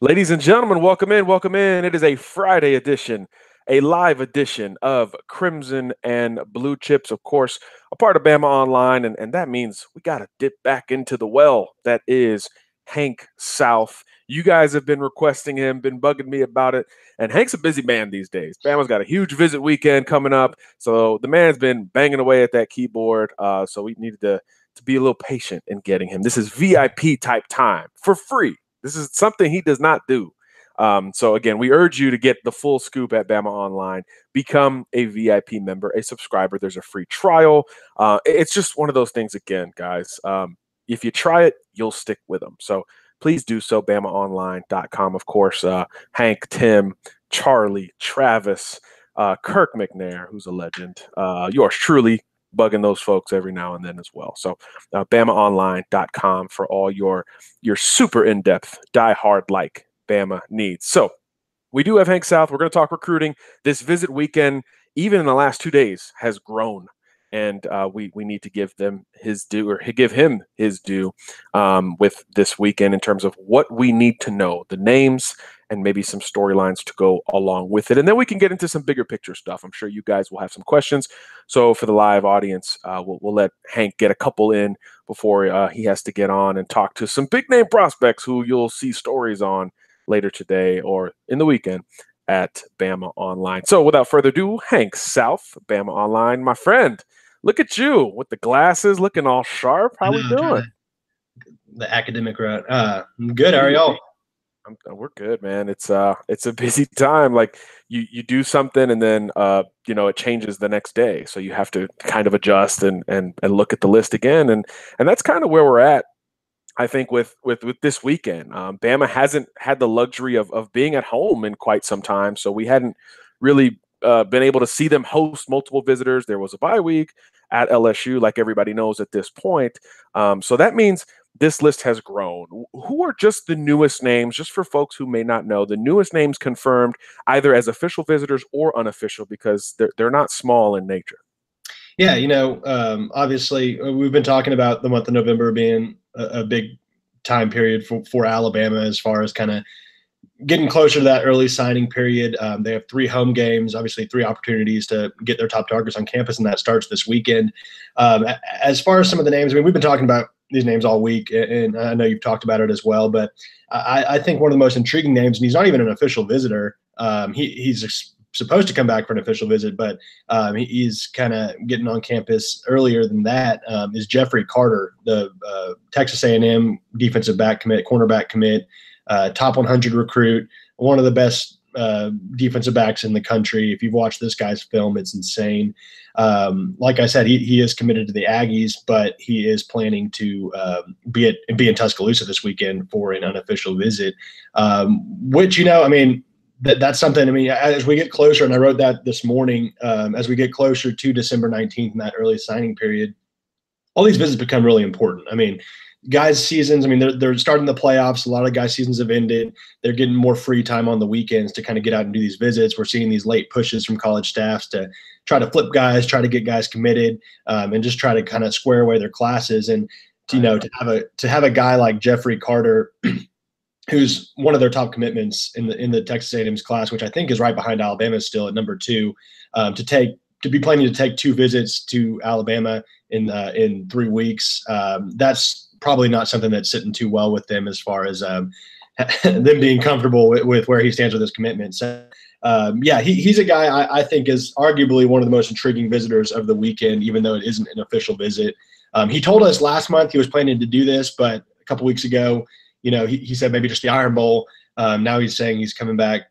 Ladies and gentlemen, welcome in, welcome in. It is a Friday edition, a live edition of Crimson and Blue Chips, of course, a part of Bama Online, and that means we got to dip back into the well that is Hank South. You guys have been requesting him, been bugging me about it, and Hank's a busy man these days. Bama's got a huge visit weekend coming up, so the man's been banging away at that keyboard, so we needed to be a little patient in getting him. This is VIP type time for free. This is something he does not do. So again, we urge you to get the full scoop at Bama Online. Become a VIP member, a subscriber. There's a free trial. It's just one of those things. Again, guys, if you try it, you'll stick with them. So please do so. BamaOnline.com, of course. Hank, Tim, Charlie, Travis, Kirk McNair, who's a legend. Yours truly, bugging those folks every now and then as well. So BamaOnline.com for all your super in-depth, die-hard-like Bama needs. So we do have Hank South. We're going to talk recruiting. This visit weekend, even in the last 2 days, has grown. And we need to give them his due, or give him his due with this weekend in terms of what we need to know, the names, and maybe some storylines to go along with it. And then we can get into some bigger picture stuff. I'm sure you guys will have some questions. So for the live audience, we'll let Hank get a couple in before he has to get on and talk to some big name prospects who you'll see stories on later today or in the weekend at Bama Online. So without further ado, Hank South, Bama Online, my friend. Look at you with the glasses, looking all sharp. How we doing? The academic route. Good. How are y'all? We're good, man. It's a busy time. Like you do something and then it changes the next day. So you have to kind of adjust and look at the list again. And that's kind of where we're at, I think, with this weekend. Bama hasn't had the luxury of being at home in quite some time. So we hadn't really been able to see them host multiple visitors. There was a bye week at LSU, like everybody knows at this point. So that means this list has grown. Who are just the newest names, just for folks who may not know, the newest names confirmed either as official visitors or unofficial, because they're not small in nature? Yeah, obviously we've been talking about the month of November being a big time period for Alabama as far as kind of getting closer to that early signing period. They have 3 home games, obviously 3 opportunities to get their top targets on campus, and that starts this weekend. As far as some of the names, I mean, we've been talking about these names all week, and I know you've talked about it as well, but I think one of the most intriguing names, and he's not even an official visitor. He's supposed to come back for an official visit, but he's kind of getting on campus earlier than that, is Jeffrey Carter, the Texas A&M defensive back commit, cornerback commit, top 100 recruit, one of the best defensive backs in the country. If you've watched this guy's film, it's insane. Like I said, he is committed to the Aggies, but he is planning to be in Tuscaloosa this weekend for an unofficial visit, which, I mean, that's something. I mean, as we get closer, and I wrote that this morning, as we get closer to December 19th in that early signing period, all these visits become really important. I mean, guys' seasons, I mean, they're starting the playoffs. A lot of guys' seasons have ended. They're getting more free time on the weekends to kind of get out and do these visits. We're seeing these late pushes from college staffs to try to flip guys, try to get guys committed, and just try to kind of square away their classes. And to have a guy like Jeffrey Carter, who's one of their top commitments in the Texas A&M's class, which I think is right behind Alabama still at number 2, to be planning to take 2 visits to Alabama in 3 weeks. That's probably not something that's sitting too well with them as far as them being comfortable with where he stands with his commitment. So, he's a guy I think is arguably one of the most intriguing visitors of the weekend, even though it isn't an official visit. He told us last month he was planning to do this, but a couple weeks ago, he said maybe just the Iron Bowl. Now he's saying he's coming back.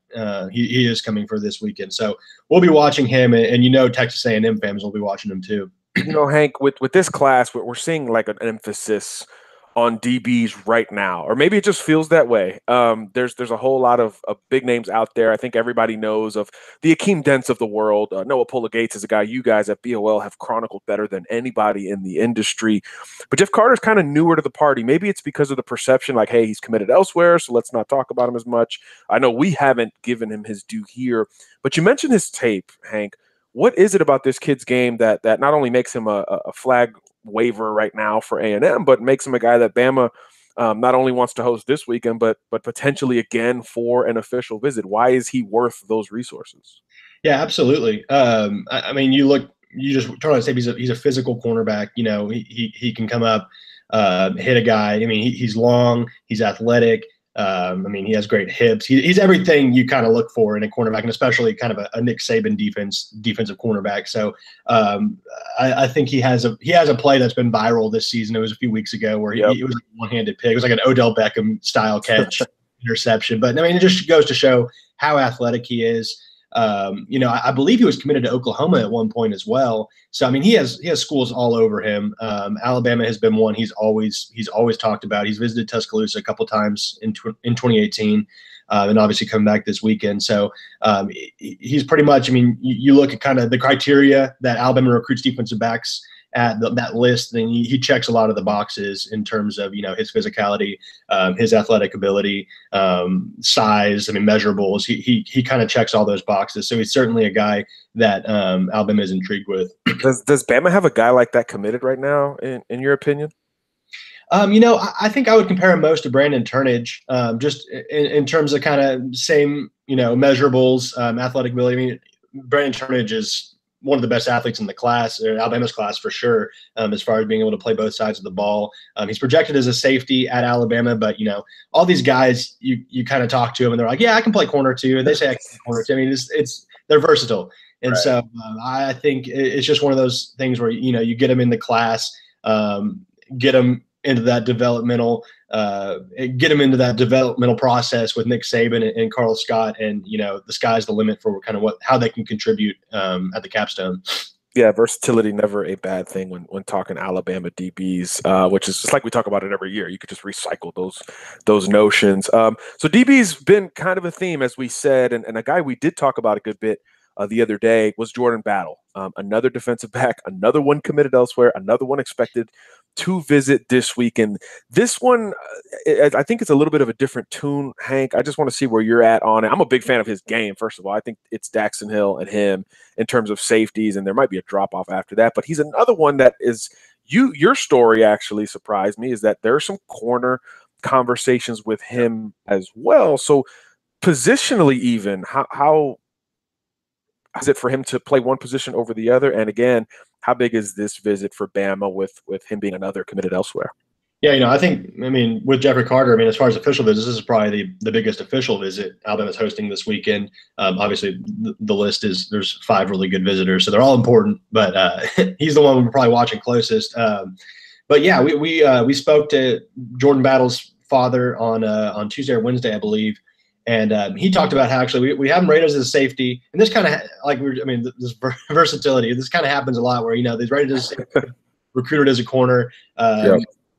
He is coming for this weekend. So we'll be watching him, and Texas A&M fans will be watching him too. Hank, with this class, we're seeing like an emphasis on DBs right now, or maybe it just feels that way. There's a whole lot of big names out there. I think everybody knows of the Akeem Dents of the world. Noah Gates is a guy you guys at BOL have chronicled better than anybody in the industry. But Jeff Carter's kind of newer to the party. Maybe it's because of the perception, like, hey, he's committed elsewhere, so let's not talk about him as much. I know we haven't given him his due here, but you mentioned his tape, Hank. What is it about this kid's game that not only makes him a flag waiver right now for A&M, but makes him a guy that Bama not only wants to host this weekend, but potentially again for an official visit. Why is he worth those resources? Yeah, absolutely. I mean, you just turn on his tape. He's a physical cornerback. You know, he can come up, hit a guy. I mean, he's long, he's athletic. I mean, he has great hips. He's everything you kind of look for in a cornerback, and especially kind of a Nick Saban defensive cornerback. So I think he has a play that's been viral this season. It was a few weeks ago where it was a one-handed pick. It was like an Odell Beckham style catch interception. But I mean, it just goes to show how athletic he is. You know, I believe he was committed to Oklahoma at one point as well. So I mean, he has schools all over him. Alabama has been one he's always talked about. He's visited Tuscaloosa a couple times in 2018, and obviously coming back this weekend. So he's pretty much. I mean, you look at kind of the criteria that Alabama recruits defensive backs at that list, then he checks a lot of the boxes in terms of, you know, his physicality, his athletic ability, size. I mean, measurables. He kind of checks all those boxes. So he's certainly a guy that Alabama is intrigued with. Does Bama have a guy like that committed right now, in your opinion? You know, I think I would compare him most to Brandon Turnage, just in terms of kind of same, you know, measurables, athletic ability. I mean, Brandon Turnage is one of the best athletes in the class, or Alabama's class for sure, as far as being able to play both sides of the ball. He's projected as a safety at Alabama, but, you know, all these guys, you kind of talk to them and they're like, yeah, I can play corner too. And they say I can play corner too. I mean, they're versatile. And right. So I think it's just one of those things where, you know, you get them in the class, get them into that developmental process with Nick Saban and Carl Scott, and, you know, the sky's the limit for kind of how they can contribute at the capstone. Yeah, versatility never a bad thing when talking Alabama DBs, which is just like we talk about it every year. You could just recycle those notions. So DB's been kind of a theme, as we said, and a guy we did talk about a good bit the other day was Jordan Battle, another defensive back, another one committed elsewhere, another one expected to visit this week. And this one, I think it's a little bit of a different tune, Hank. I just want to see where you're at on it. I'm a big fan of his game, first of all. I think it's Daxton Hill and him in terms of safeties, and there might be a drop-off after that. But he's another one that is your story actually surprised me, is that there are some corner conversations with him as well. So positionally even, how is it for him to play one position over the other? And again, how big is this visit for Bama with him being another committed elsewhere? Yeah, you know, I mean, with Jeffrey Carter, I mean, as far as official visits, this is probably the biggest official visit Alabama's hosting this weekend. Obviously, the list is there's 5 really good visitors, so they're all important, but he's the one we're probably watching closest. But yeah, we spoke to Jordan Battle's father on Tuesday or Wednesday, I believe. And he talked about how actually we have him rated as a safety, and this kind of this versatility. This kind of happens a lot where, you know, these rated as a safety, recruited as a corner.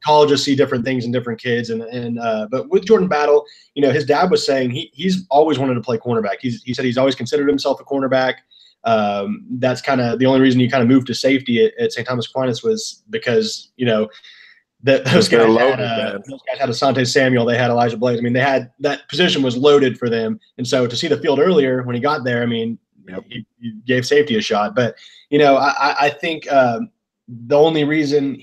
Colleges see different things in different kids, but with Jordan Battle, you know, his dad was saying he's always wanted to play cornerback. He said he's always considered himself a cornerback. That's kind of the only reason he kind of moved to safety at St. Thomas Aquinas was because, you know, those guys had Asante Samuel, they had Elijah Blaze. I mean, they had that position was loaded for them. And so to see the field earlier when he got there, I mean, he gave safety a shot. But, you know, I think the only reason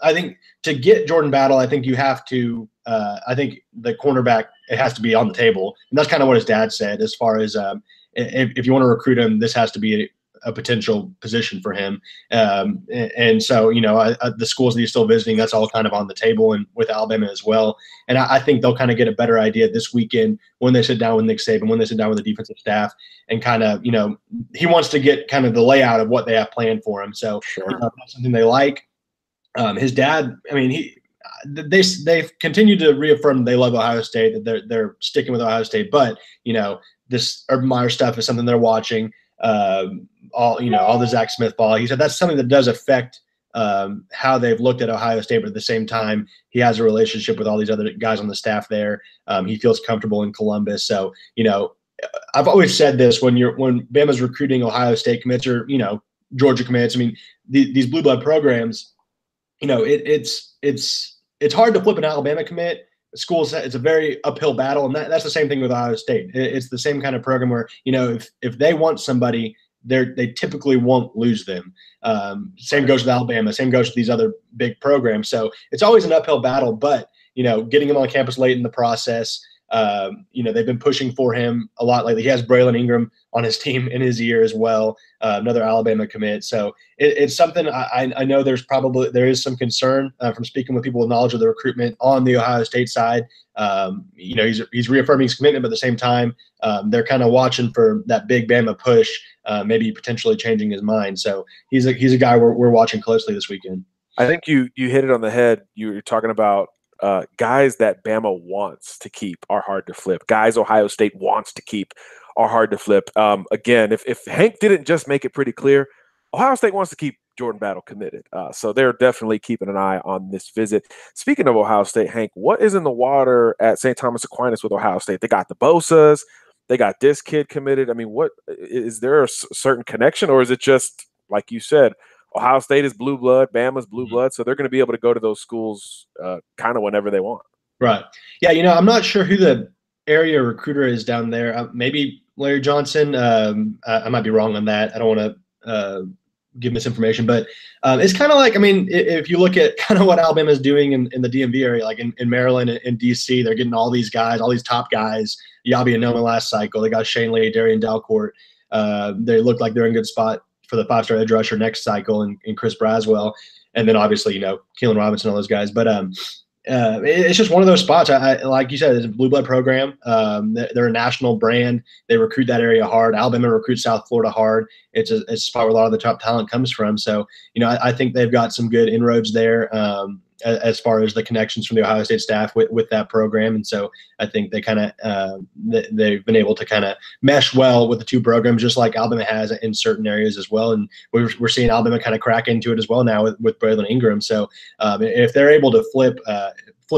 I think to get Jordan Battle, I think you have to I think the cornerback, it has to be on the table. And that's kind of what his dad said, as far as if you want to recruit him, this has to be a potential position for him. And so, you know, the schools that he's still visiting, that's all kind of on the table, and with Alabama as well. And I think they'll kind of get a better idea this weekend when they sit down with Nick Saban, when they sit down with the defensive staff, and kind of, you know, he wants to get kind of the layout of what they have planned for him. So sure. That's something they like. His dad, I mean, they've continued to reaffirm they love Ohio State, that they're sticking with Ohio State. But, you know, this Urban Meyer stuff is something they're watching. All the Zach Smith ball. He said that's something that does affect how they've looked at Ohio State, but at the same time, he has a relationship with all these other guys on the staff there. He feels comfortable in Columbus. So, you know, I've always said this when Bama's recruiting Ohio State commits, or, you know, Georgia commits. I mean, these blue blood programs, you know, it's hard to flip an Alabama commit. Schools, it's a very uphill battle, and that's the same thing with Ohio State. It's the same kind of program where, you know, if they want somebody, they typically won't lose them. Same goes with Alabama. Same goes with these other big programs. So it's always an uphill battle. But, getting him on campus late in the process. They've been pushing for him a lot lately. He has Braylon Ingram on his team in his ear as well, another Alabama commit. So it's something I know there is some concern from speaking with people with knowledge of the recruitment on the Ohio State side. He's reaffirming his commitment, but at the same time, they're kind of watching for that big Bama push, maybe potentially changing his mind. So he's a guy we're watching closely this weekend. I think you hit it on the head. You're talking about guys that Bama wants to keep are hard to flip. Guys Ohio State wants to keep are hard to flip. Again, if Hank didn't just make it pretty clear, Ohio State wants to keep Jordan Battle committed. So they're definitely keeping an eye on this visit. Speaking of Ohio State, Hank, what is in the water at St. Thomas Aquinas with Ohio State? They got the Bosas. They got this kid committed. I mean, what is there a certain connection, or is it just like you said, Ohio State is blue blood, Bama's blue blood, so they're going to be able to go to those schools kind of whenever they want. Right. Yeah, I'm not sure who the area recruiter is down there. Maybe Larry Johnson. I might be wrong on that. I don't want to give misinformation, but it's kind of like, if you look at kind of what Alabama is doing in the DMV area, like in Maryland and DC, they're getting all these guys, all these top guys. Yabi Anoma last cycle. They got Shane Lee, Darian Dalcourt. They look like they're in a good spot for the 5-star edge rusher next cycle and Chris Braswell. And then obviously, Keelan Robinson, all those guys. But it's just one of those spots. I like you said, it's a blue blood program. They're a national brand. They recruit that area hard. Alabama recruits South Florida hard. It's a spot where a lot of the top talent comes from. So, I think they've got some good inroads there as far as the connections from the Ohio State staff with that program. And so I think they kind of they've been able to kind of mesh well with the two programs, just like Alabama has in certain areas as well. And we're seeing Alabama kind of crack into it as well now with Braylon Ingram. So if they're able to flip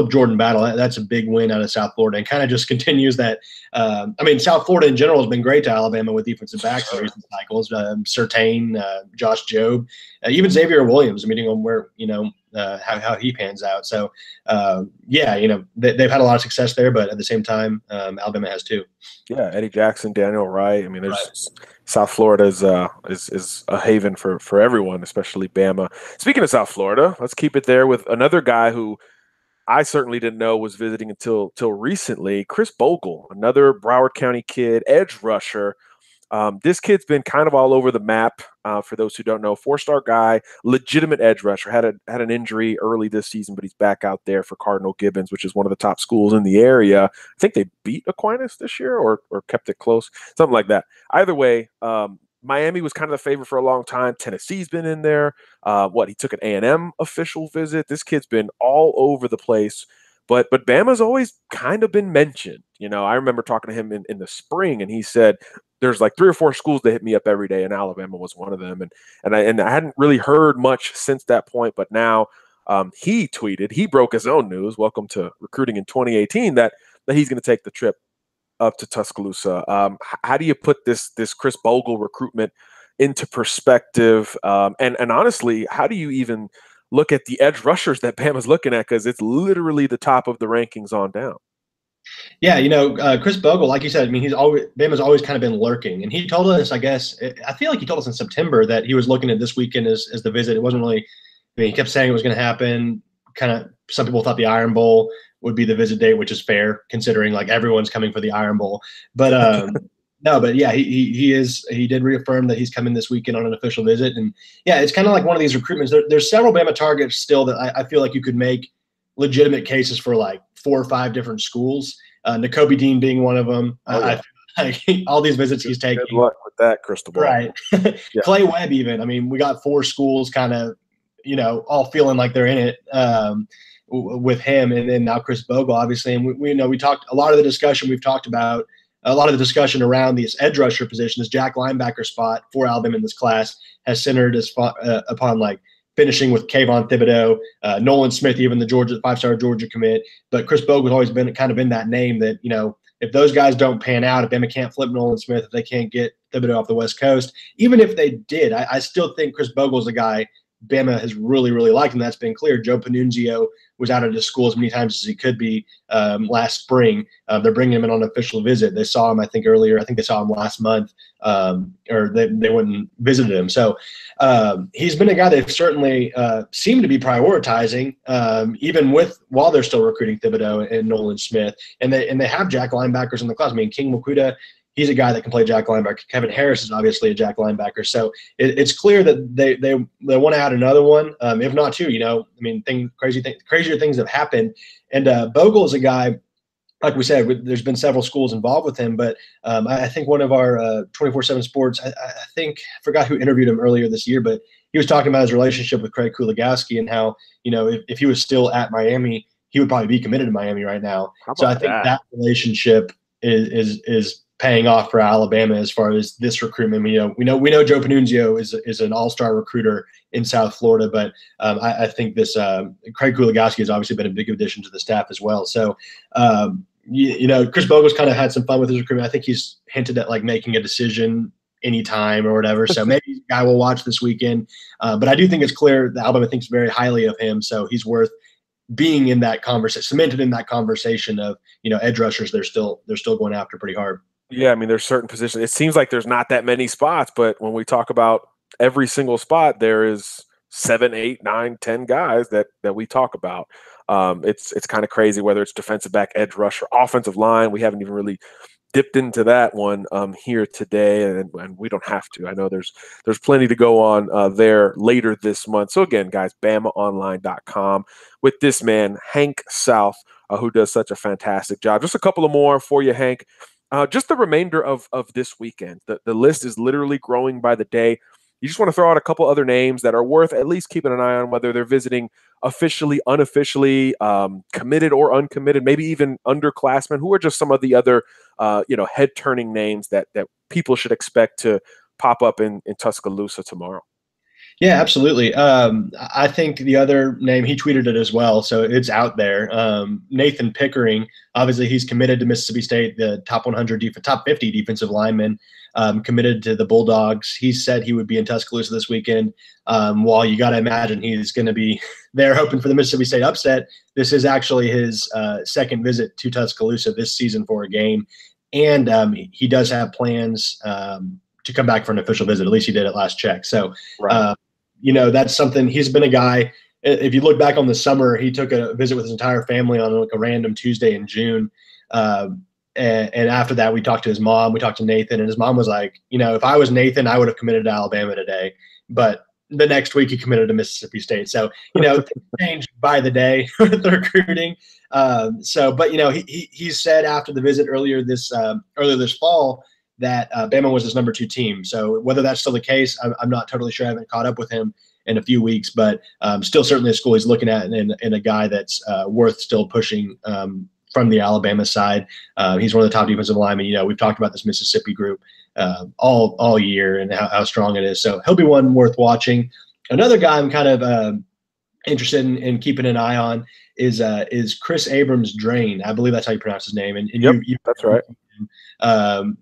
Jordan Battle, that's a big win out of South Florida, and kind of just continues that. South Florida in general has been great to Alabama with defensive backs in recent cycles. Surtain, Josh Jobe, even Xavier Williams, meeting on where how he pans out. So they've had a lot of success there, but at the same time, Alabama has too. Yeah, Eddie Jackson, Daniel Wright. There's South Florida is a haven for everyone, especially Bama. Speaking of South Florida, let's keep it there with another guy who I certainly didn't know was visiting until recently. Chris Bogle, another Broward County kid, edge rusher. This kid's been kind of all over the map. For those who don't know, 4-star guy, legitimate edge rusher. Had an injury early this season, but he's back out there for Cardinal Gibbons, which is one of the top schools in the area. I think they beat Aquinas this year or kept it close, something like that. Either way, Miami was kind of the favorite for a long time. Tennessee's been in there. He took an A&M official visit. This kid's been all over the place. But Bama's always kind of been mentioned. I remember talking to him in the spring, and he said there's like 3 or 4 schools that hit me up every day, and Alabama was one of them. And I hadn't really heard much since that point, but now he tweeted, he broke his own news. Welcome to recruiting in 2018. That he's going to take the trip up to Tuscaloosa. How do you put this Chris Bogle recruitment into perspective? And honestly, how do you even look at the edge rushers that Bama's looking at? Because it's literally the top of the rankings on down. Yeah, Chris Bogle, like you said, Bama's always kind of been lurking. And he told us, I feel like he told us in September that he was looking at this weekend as the visit. It wasn't really, he kept saying it was going to happen. Kind of, some people thought the Iron Bowl would be the visit date, which is fair considering like everyone's coming for the Iron Bowl. But no, but yeah, he did reaffirm that he's coming this weekend on an official visit. And yeah, it's kind of like one of these recruitments. There's several Bama targets still that I feel like you could make legitimate cases for like 4 or 5 different schools. Nakobe Dean being one of them. I feel like all these visits he's taking. Good luck with that, crystal ball. Right. Yeah. Clay Webb even. We got 4 schools kind of, all feeling like they're in it with him. And then now Chris Bogle, obviously. And we talked a lot of the discussion we've talked about. A lot of the discussion around this edge rusher position, this jack linebacker spot for Alabama in this class has centered upon like finishing with Kayvon Thibodeau, Nolan Smith, even the 5-star Georgia commit. But Chris Bogle's always been kind of in that name that, if those guys don't pan out, if Bama can't flip Nolan Smith, if they can't get Thibodeau off the West Coast, even if they did, I still think Chris Bogle's a guy Bama has really, really liked him. That's been clear. Joe Panunzio was out at his school as many times as he could be last spring. They're bringing him in on an official visit. They saw him, I think, earlier. I think they saw him last month, or they went and visited him. So he's been a guy they've certainly seemed to be prioritizing, even while they're still recruiting Thibodeau and Nolan Smith. And they have jack linebackers in the class. I mean, King Makuta, he's a guy that can play jack linebacker. Kevin Harris is obviously a jack linebacker. So it's clear that they want to add another one, if not two. I mean, crazier things have happened. And Bogle is a guy, like we said, there's been several schools involved with him, but I think one of our 24/7 Sports, I forgot who interviewed him earlier this year, but he was talking about his relationship with Craig Kuligowski and how, if he was still at Miami, he would probably be committed to Miami right now. So I think that relationship is paying off for Alabama as far as this recruitment. We know Joe Panunzio is an all-star recruiter in South Florida, but I think this Craig Kuligowski has obviously been a big addition to the staff as well. So Chris Bogle's kind of had some fun with his recruitment. I think he's hinted at like making a decision anytime or whatever. So maybe the guy will watch this weekend. But I do think it's clear that Alabama thinks very highly of him. So he's worth being in that conversation, cemented in that conversation of, edge rushers they're still going after pretty hard. Yeah, I mean, there's certain positions. It seems like there's not that many spots, but when we talk about every single spot, there is 7, 8, 9, 10 guys that we talk about. It's kind of crazy, whether it's defensive back, edge rusher, offensive line. We haven't even really dipped into that one here today, and we don't have to. I know there's plenty to go on there later this month. So again, guys, BamaOnline.com with this man, Hank South, who does such a fantastic job. Just a couple of more for you, Hank. Just the remainder of this weekend. The list is literally growing by the day. You just want to throw out a couple other names that are worth at least keeping an eye on, whether they're visiting officially, unofficially, committed or uncommitted, maybe even underclassmen. Who are just some of the other, head-turning names that people should expect to pop up in Tuscaloosa tomorrow? Yeah, absolutely. I think the other name, he tweeted it as well, so it's out there. Nathan Pickering, obviously he's committed to Mississippi State, the top 50 defensive lineman, committed to the Bulldogs. He said he would be in Tuscaloosa this weekend. While you got to imagine he's going to be there hoping for the Mississippi State upset, this is actually his second visit to Tuscaloosa this season for a game. And he does have plans to come back for an official visit. At least he did at last check. So, right. That's something. He's been a guy. If you look back on the summer, he took a visit with his entire family on like a random Tuesday in June. And after that, we talked to his mom. We talked to Nathan, and his mom was like, if I was Nathan, I would have committed to Alabama today. But the next week, he committed to Mississippi State. So, things change by the day with the recruiting. But he said after the visit earlier this fall that Bama was his number 2 team. So whether that's still the case, I'm not totally sure. I haven't caught up with him in a few weeks, but still certainly a school he's looking at and a guy that's worth still pushing from the Alabama side. He's one of the top defensive linemen. We've talked about this Mississippi group all year and how strong it is. So he'll be one worth watching. Another guy I'm kind of interested in keeping an eye on is Chris Abrams-Drain. I believe that's how you pronounce his name. And yep, that's right.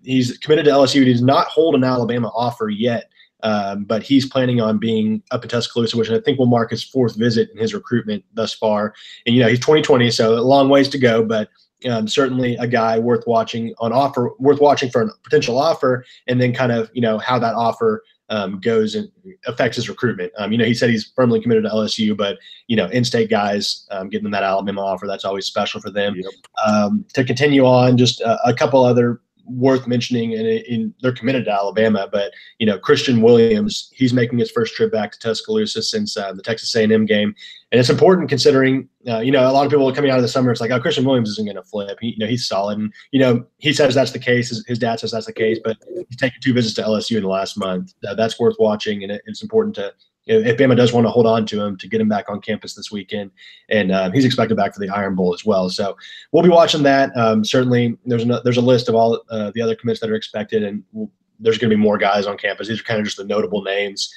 He's committed to LSU. He does not hold an Alabama offer yet, but he's planning on being up in Tuscaloosa, which I think will mark his 4th visit in his recruitment thus far. And, he's 2020, so a long ways to go, but certainly a guy worth watching for a potential offer, and then kind of, how that offer goes and affects his recruitment. He said he's firmly committed to LSU, but, in-state guys getting them that Alabama offer, that's always special for them. Yep. To continue on, just a couple other worth mentioning, and they're committed to Alabama, but, Christian Williams, he's making his first trip back to Tuscaloosa since the Texas A&M game. And it's important considering, a lot of people coming out of the summer, it's like, oh, Christian Williams isn't going to flip. He's solid. And, he says that's the case. His dad says that's the case, but he's taken 2 visits to LSU in the last month. That's worth watching. And it's important to, if Bama does want to hold on to him, to get him back on campus this weekend. And he's expected back for the Iron Bowl as well. So we'll be watching that. Certainly there's a list of all the other commits that are expected, and there's going to be more guys on campus. These are kind of just the notable names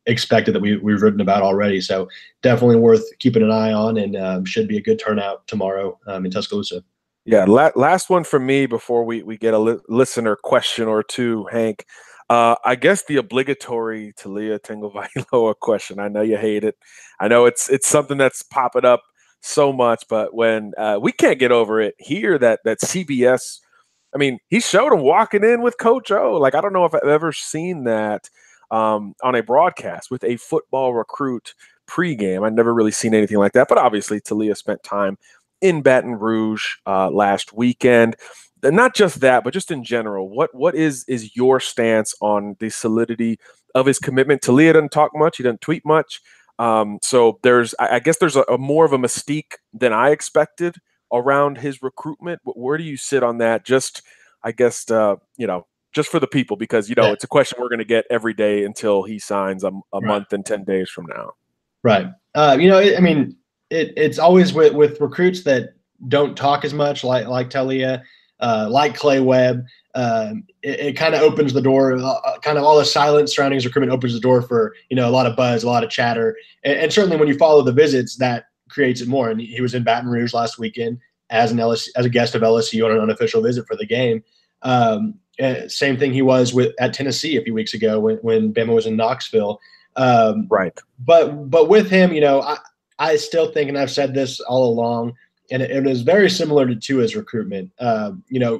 expected that we've written about already. So definitely worth keeping an eye on, and should be a good turnout tomorrow in Tuscaloosa. Yeah, last one from me before we get a listener question or two, Hank. I guess the obligatory Talia Tagovailoa question. I know you hate it. I know it's something that's popping up so much, but when we can't get over it here, that CBS. I mean, he showed him walking in with Coach O. Like, I don't know if I've ever seen that on a broadcast with a football recruit pregame. I've never really seen anything like that. But obviously, Talia spent time in Baton Rouge last weekend. And not just that, but just in general, what is your stance on the solidity of his commitment? Talia doesn't talk much. He doesn't tweet much. So I guess there's a more of a mystique than I expected around his recruitment. Where do you sit on that? Just, I guess, just for the people, because, Yeah. it's a question we're going to get every day until he signs a month and 10 days from now. Right. It's always with recruits that don't talk as much, like Talia, like Clay Webb. It kind of opens the door, kind of all the silence surrounding his recruitment opens the door for, a lot of buzz, a lot of chatter. And certainly when you follow the visits, that creates it more. And he was in Baton Rouge last weekend as a guest of LSU on an unofficial visit for the game. Same thing he was at Tennessee a few weeks ago when Bama was in Knoxville. Right. But with him, I still think, and I've said this all along, and it is very similar to Tua's recruitment.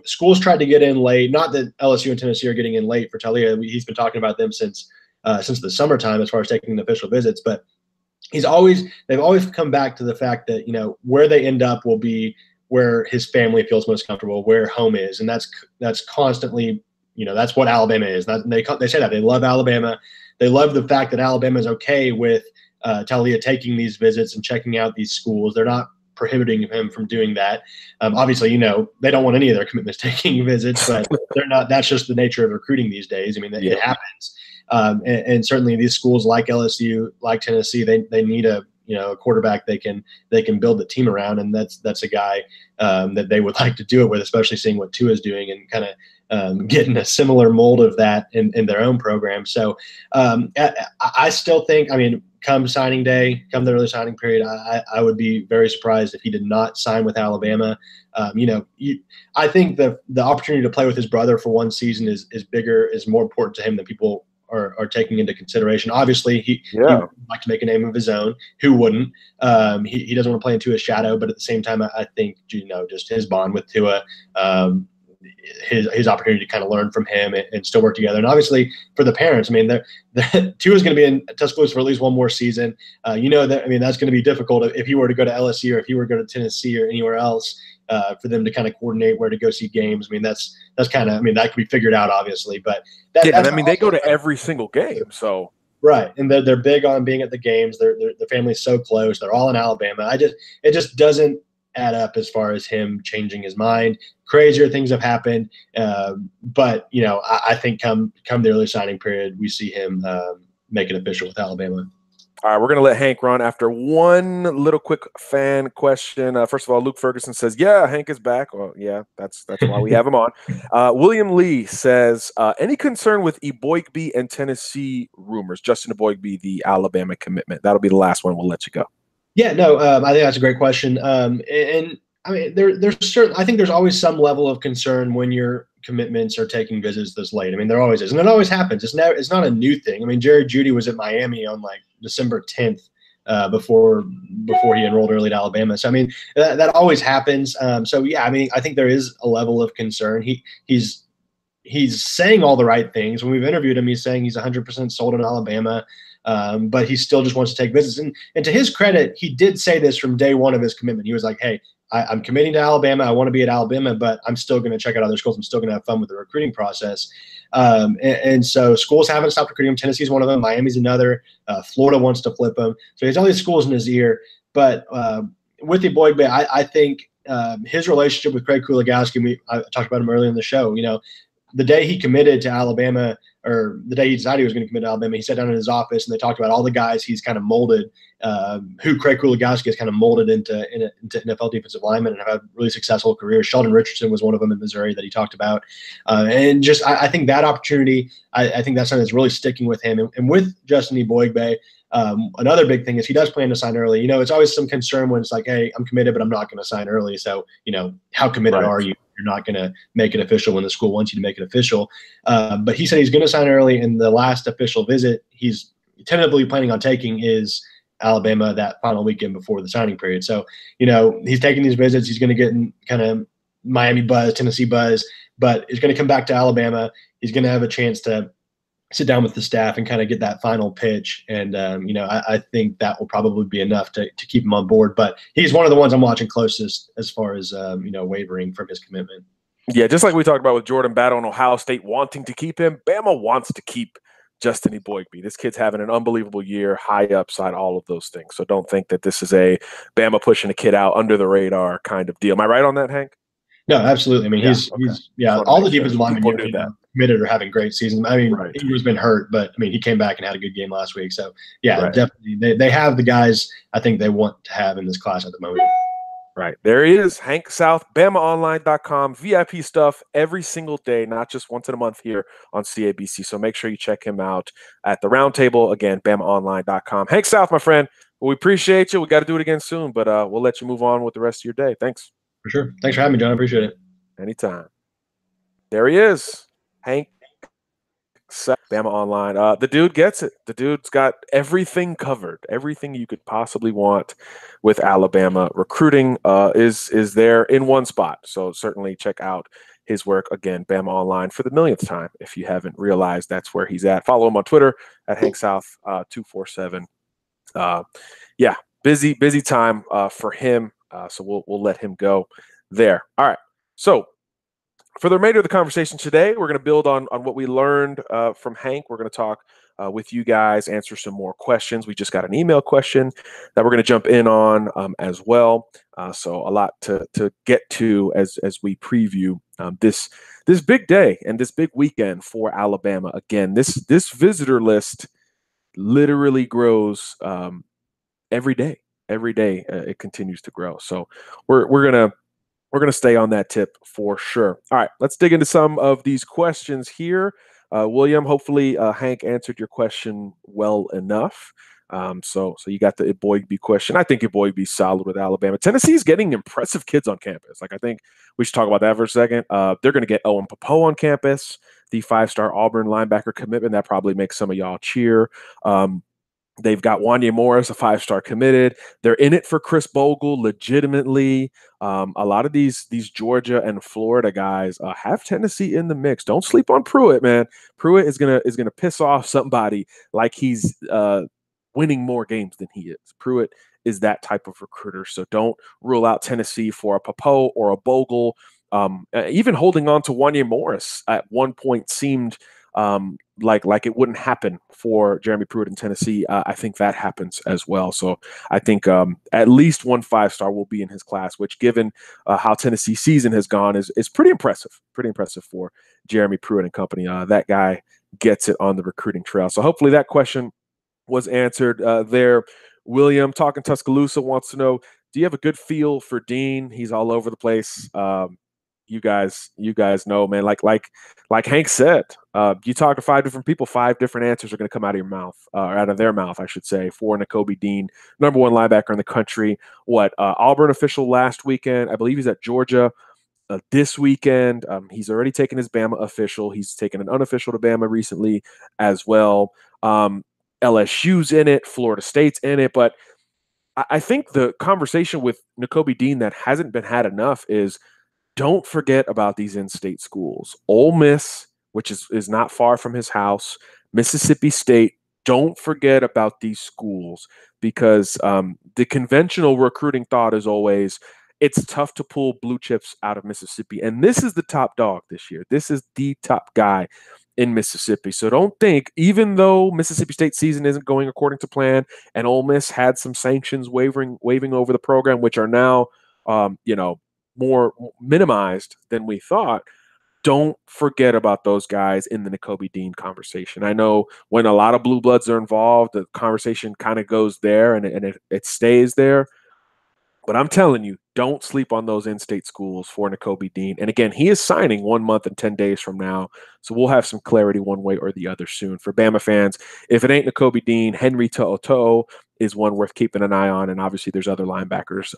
Schools tried to get in late. Not that LSU and Tennessee are getting in late for Talia. He's been talking about them since the summertime as far as taking the official visits. But they've always come back to the fact that, where they end up will be where his family feels most comfortable, where home is. And that's constantly, that's what Alabama is. They say that. They love Alabama. They love the fact that Alabama is okay with Talia taking these visits and checking out these schools. They're not prohibiting him from doing that. Obviously, they don't want any of their commitments taking visits, but they're not. That's just the nature of recruiting these days. I mean, it happens. And certainly these schools like LSU, like Tennessee, they need a quarterback they can build the team around, and that's a guy that they would like to do it with, especially seeing what Tua is doing and kind of getting a similar mold of that in their own program. So I still think, come signing day, come the early signing period, I would be very surprised if he did not sign with Alabama. I think the opportunity to play with his brother for one season is bigger, is more important to him than people are taking into consideration. Obviously, he would like to make a name of his own. Who wouldn't? He doesn't want to play into his shadow, but at the same time, I think just his bond with Tua, his opportunity to kind of learn from him and still work together. And obviously for the parents, Tua is going to be in Tuscaloosa for at least one more season. That's going to be difficult if he were to go to LSU or if he were to go to Tennessee or anywhere else, for them to kind of coordinate where to go see games. That's kind of, that could be figured out, obviously, but they go to every single game. So right, and they're big on being at the games. The family's so close. They're all in Alabama. It just doesn't add up as far as him changing his mind. Crazier things have happened, but I think come the early signing period, we see him make it official with Alabama. All right, we're going to let Hank run after one little quick fan question. First of all, Luke Ferguson says, yeah, Hank is back. Well, yeah, that's why we have him on. William Lee says, any concern with Eboigbe and Tennessee rumors? Justin Eboigbe, the Alabama commitment. That'll be the last one. We'll let you go. Yeah, no, I think that's a great question. There's certain. I think there's always some level of concern when your commitments are taking visits this late. There always is, and it always happens. It's not a new thing. Jerry Jeudy was at Miami on like December 10th before he enrolled early to Alabama. So that always happens. I think there is a level of concern. He's saying all the right things. When we've interviewed him, he's saying he's 100% sold on Alabama. But he still just wants to take visits. And to his credit, he did say this from day one of his commitment. He was like, hey, I'm committing to Alabama. I want to be at Alabama, but I'm still going to check out other schools. I'm still going to have fun with the recruiting process. And so schools haven't stopped recruiting him. Tennessee's one of them. Miami's another. Florida wants to flip him. So he has all these schools in his ear. But with Eboigbe, I think his relationship with Craig Kuligowski, I talked about him earlier in the show, the day he committed to Alabama, or the day he decided he was going to commit to Alabama, he sat down in his office and they talked about all the guys he's kind of molded, who Craig Kuligowski has kind of molded into NFL defensive linemen and have had really successful careers. Sheldon Richardson was one of them in Missouri that he talked about. I think that opportunity, I think that's something that's really sticking with him. And with Justin Eboigbe, Another big thing is he does plan to sign early. It's always some concern when it's like, hey, I'm committed, but I'm not going to sign early. So, how committed Right. are you? You're not going to make it official when the school wants you to make it official. But he said he's going to sign early, and the last official visit he's tentatively planning on taking is Alabama that final weekend before the signing period. So, he's taking these visits. He's going to get in kind of Miami buzz, Tennessee buzz, but he's going to come back to Alabama. He's going to have a chance to sit down with the staff and kind of get that final pitch. And, I think that will probably be enough to keep him on board. But he's one of the ones I'm watching closest as far as, wavering from his commitment. Yeah, just like we talked about with Jordan Battle and Ohio State wanting to keep him, Bama wants to keep Justin Eboigbe. This kid's having an unbelievable year, high upside, all of those things. So don't think that this is a Bama pushing a kid out under the radar kind of deal. Am I right on that, Hank? No, absolutely. I mean, he's all the defensive linemen committed are having great seasons. I mean, Right. Inger's been hurt, but I mean, he came back and had a good game last week. So yeah, Right. Definitely they have the guys I think they want to have in this class at the moment. Right. There he is, Hank South, BamaOnline.com, VIP stuff every single day, not just once in a month here on CABC. So make sure you check him out at the roundtable. Again, BamaOnline.com. Hank South, my friend, we appreciate you. We got to do it again soon, but we'll let you move on with the rest of your day. Thanks. For sure. Thanks for having me, John. I appreciate it. Anytime. There he is, Hank South, Bama Online. The dude gets it. The dude's got everything covered, everything you could possibly want with Alabama. Recruiting is there in one spot. So certainly check out his work. Again, Bama Online for the millionth time. If you haven't realized that's where he's at, follow him on Twitter at HankSouth247. Yeah, busy time for him. So we'll let him go there. All right. So for the remainder of the conversation today, we're going to build on what we learned from Hank. We're going to talk with you guys, answer some more questions. We just got an email question that we're going to jump in on as well. So a lot to get to as we preview this big day and this big weekend for Alabama. Again, this visitor list literally grows every day. Every day it continues to grow. So we're gonna stay on that tip for sure. All right, let's dig into some of these questions here. William, hopefully Hank answered your question well enough. So you got the Eboigbe question. I think Eboigbe's solid with Alabama. Tennessee's getting impressive kids on campus. Like, I think we should talk about that for a second. They're going to get Owen Popo on campus, the 5-star Auburn linebacker commitment. That probably makes some of y'all cheer. They've got Wanya Morris, a 5-star committed. They're in it for Chris Bogle, legitimately. A lot of these Georgia and Florida guys have Tennessee in the mix. Don't sleep on Pruitt, man. Pruitt is gonna piss off somebody like he's winning more games than he is. Pruitt is that type of recruiter. So don't rule out Tennessee for a Popo or a Bogle. Even holding on to Wanya Morris at one point seemed like it wouldn't happen for Jeremy Pruitt in Tennessee. I think that happens as well. So I think at least one 5-star will be in his class, which, given how Tennessee season has gone, is pretty impressive. Pretty impressive for Jeremy Pruitt and company. That guy gets it on the recruiting trail. So hopefully that question was answered there. William, talking Tuscaloosa, wants to know, do you have a good feel for Dean? He's all over the place. You guys know, man, like Hank said, you talk to 5 different people, 5 different answers are going to come out of your mouth, or out of their mouth, I should say, for Nakobe Dean, #1 linebacker in the country. Auburn official last weekend. I believe he's at Georgia this weekend. He's already taken his Bama official. He's taken an unofficial to Bama recently as well. LSU's in it. Florida State's in it. But I think the conversation with Nakobe Dean that hasn't been had enough is, don't forget about these in-state schools. Ole Miss, which is not far from his house, Mississippi State. Don't forget about these schools, because the conventional recruiting thought is always it's tough to pull blue chips out of Mississippi. And this is the top dog this year. This is the top guy in Mississippi. So don't think, even though Mississippi State season isn't going according to plan and Ole Miss had some sanctions waving over the program, which are now, more minimized than we thought, don't forget about those guys in the Nakobe Dean conversation. I know when a lot of blue bloods are involved, the conversation kind of goes there and it stays there. But I'm telling you, don't sleep on those in-state schools for Nakobe Dean. And again, he is signing 1 month and 10 days from now. So we'll have some clarity one way or the other soon. For Bama fans, if it ain't Nakobe Dean, Henry To'oto'o is one worth keeping an eye on. And obviously there's other linebackers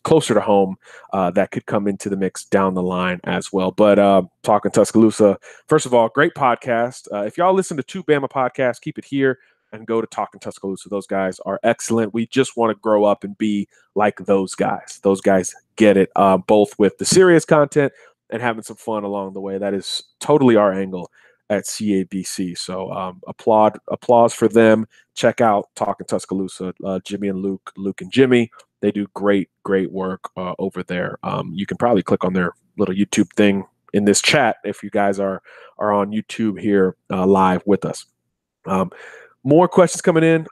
closer to home that could come into the mix down the line as well. But talking Tuscaloosa, first of all, great podcast. If y'all listen to two Bama podcasts, keep it here and go to Talking Tuscaloosa. Those guys are excellent. We just want to grow up and be like those guys. Those guys get it, both with the serious content and having some fun along the way. That is totally our angle at CABC. So applause for them. Check out Talking Tuscaloosa, Jimmy and Luke and Jimmy. They do great work over there. You can probably click on their little YouTube thing in this chat if you guys are on YouTube here live with us. More questions coming in.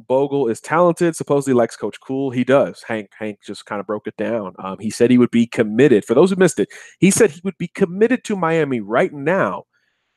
Bogle is talented, supposedly likes Coach Cool. He does. Hank just kind of broke it down. He said he would be committed. For those who missed it, he said he would be committed to Miami right now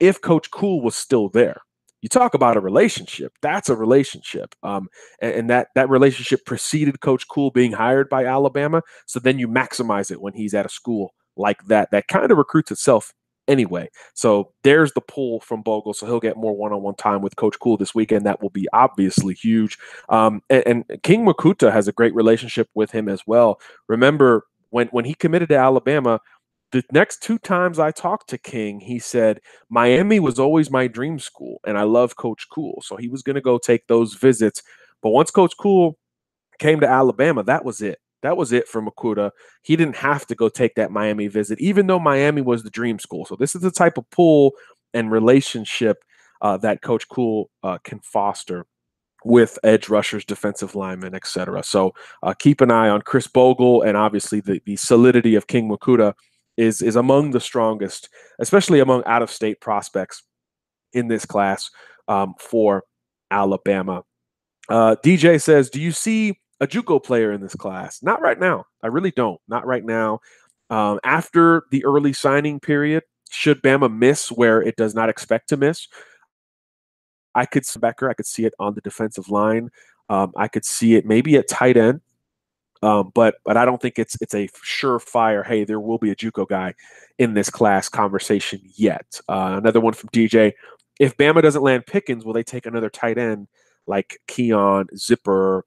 if Coach Cool was still there. You talk about a relationship. That's a relationship. And that relationship preceded Coach Cool being hired by Alabama. So then you maximize it when he's at a school like that. That kind of recruits itself anyway. So there's the pull from Bogle. So he'll get more one-on-one time with Coach Cool this weekend. That will be obviously huge. And King Makuta has a great relationship with him as well. Remember, when he committed to Alabama, the next 2 times I talked to King, he said, Miami was always my dream school, and I love Coach Cool. So he was going to go take those visits. But once Coach Cool came to Alabama, that was it. That was it for Makuta. He didn't have to go take that Miami visit, even though Miami was the dream school. So this is the type of pull and relationship that Coach Cool can foster with edge rushers, defensive linemen, etc. So keep an eye on Chris Bogle, and obviously the solidity of King Makuta is among the strongest, especially among out-of-state prospects in this class for Alabama. DJ says, do you see a JUCO player in this class? Not right now. I really don't. Not right now. After the early signing period, should Bama miss where it does not expect to miss, I could see Becker. I could see it on the defensive line. I could see it maybe at tight end. But I don't think it's a surefire, hey, there will be a JUCO guy in this class conversation yet. Another one from DJ. If Bama doesn't land Pickens, will they take another tight end like Keon, Zipper?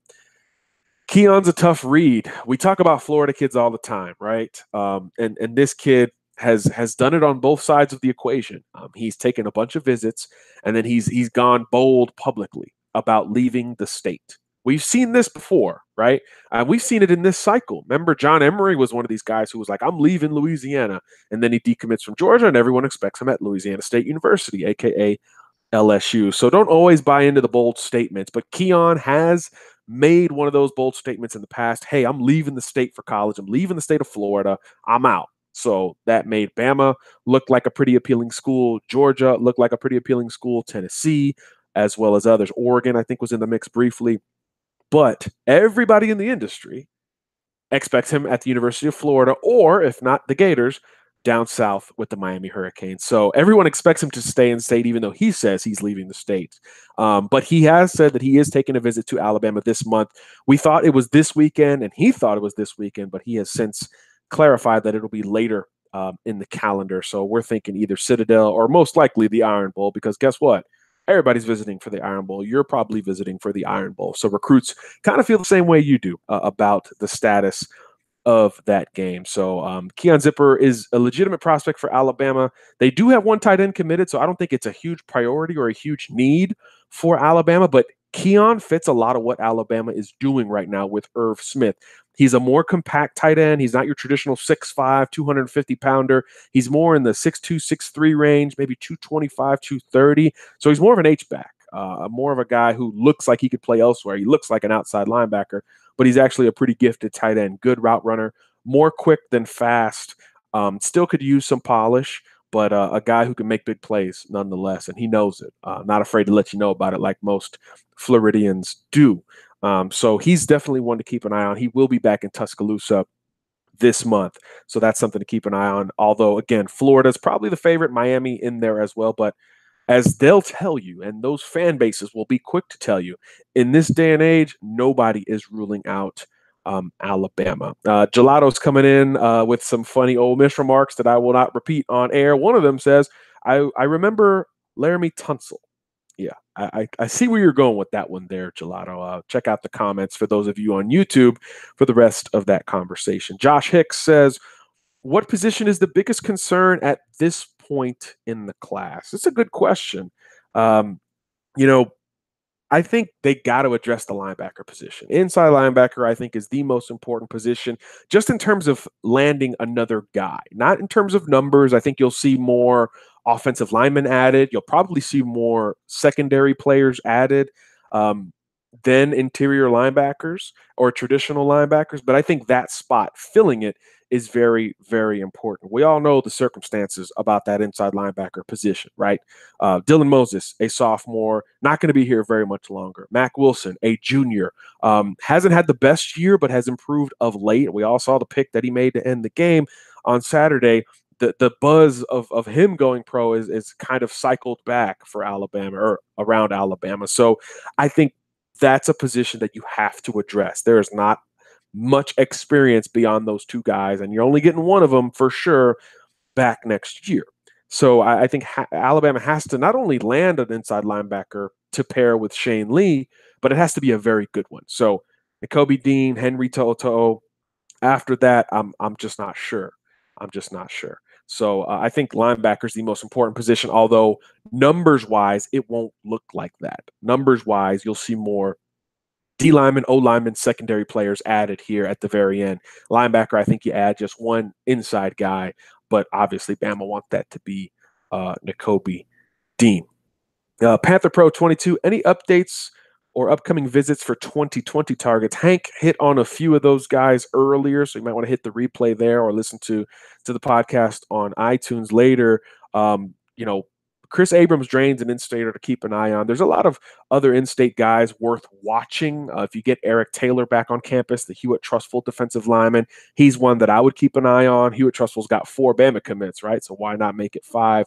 Keon's a tough read. We talk about Florida kids all the time, right? And this kid has done it on both sides of the equation. He's taken a bunch of visits, and then he's gone bold publicly about leaving the state. We've seen this before, right? We've seen it in this cycle. Remember, John Emery was one of these guys who was like, I'm leaving Louisiana, and then he decommits from Georgia, and everyone expects him at Louisiana State University, aka LSU. So don't always buy into the bold statements, but Keon has made one of those bold statements in the past. Hey, I'm leaving the state for college. I'm leaving the state of Florida. I'm out. So that made Bama look like a pretty appealing school. Georgia looked like a pretty appealing school. Tennessee, as well as others. Oregon, I think, was in the mix briefly. But everybody in the industry expects him at the University of Florida, or if not the Gators, down south with the Miami Hurricanes. So everyone expects him to stay in state, even though he says he's leaving the state. But he has said that he is taking a visit to Alabama this month. We thought it was this weekend, and he thought it was this weekend, but he has since clarified that it'll be later in the calendar. So we're thinking either Citadel or most likely the Iron Bowl, because guess what? Everybody's visiting for the Iron Bowl. You're probably visiting for the Iron Bowl. So recruits kind of feel the same way you do about the status of that game. So Keon Zipper is a legitimate prospect for Alabama. They do have one tight end committed, so I don't think it's a huge priority or a huge need for Alabama, but Keon fits a lot of what Alabama is doing right now with Irv Smith. He's a more compact tight end. He's not your traditional 6'5", 250-pounder. He's more in the 6'2", 6'3" range, maybe 225, 230. So he's more of an H-back, more of a guy who looks like he could play elsewhere. He looks like an outside linebacker, but he's actually a pretty gifted tight end, good route runner, more quick than fast. Still could use some polish, but a guy who can make big plays nonetheless, and he knows it. Not afraid to let you know about it like most Floridians do. So he's definitely one to keep an eye on. He will be back in Tuscaloosa this month, so that's something to keep an eye on. Although, again, Florida's probably the favorite, Miami in there as well, but as they'll tell you, and those fan bases will be quick to tell you, in this day and age, nobody is ruling out Alabama. Gelato's coming in with some funny Ole Miss remarks that I will not repeat on air. One of them says, I remember Laramie Tunsil. Yeah, I see where you're going with that one there, Gelato. Check out the comments for those of you on YouTube for the rest of that conversation. Josh Hicks says, what position is the biggest concern at this point in the class? It's a good question. Um, you know, I think they got to address the linebacker position. Inside linebacker, I think, is the most important position just in terms of landing another guy, not in terms of numbers. I think you'll see more offensive linemen added. You'll probably see more secondary players added than interior linebackers or traditional linebackers. But I think that spot, filling it, is very, very important. We all know the circumstances about that inside linebacker position, right? Dylan Moses, a sophomore, not going to be here very much longer. Mac Wilson, a junior, hasn't had the best year, but has improved of late. We all saw the pick that he made to end the game on Saturday. The buzz of him going pro is kind of cycled back for Alabama or around Alabama. So I think that's a position that you have to address. There is not much experience beyond those two guys, and you're only getting one of them for sure back next year. So I think Alabama has to not only land an inside linebacker to pair with Shane Lee, but it has to be a very good one. So Nakobe Dean, Henry Toto. After that, I'm just not sure. I'm just not sure. So I think linebacker is the most important position, although numbers wise, it won't look like that. Numbers wise, you'll see more D lineman, O lineman, secondary players added here at the very end. Linebacker, I think you add just one inside guy, but obviously Bama want that to be Nakobe Dean. Panther Pro 22, any updates or upcoming visits for 2020 targets? Hank hit on a few of those guys earlier, so you might want to hit the replay there or listen to the podcast on iTunes later. Chris Abrams drains an in-stater to keep an eye on. There's a lot of other in-state guys worth watching. If you get Eric Taylor back on campus, the Hewitt-Trustful defensive lineman, he's one that I would keep an eye on. Hewitt-Trustful's got 4 Bama commits, right? So why not make it 5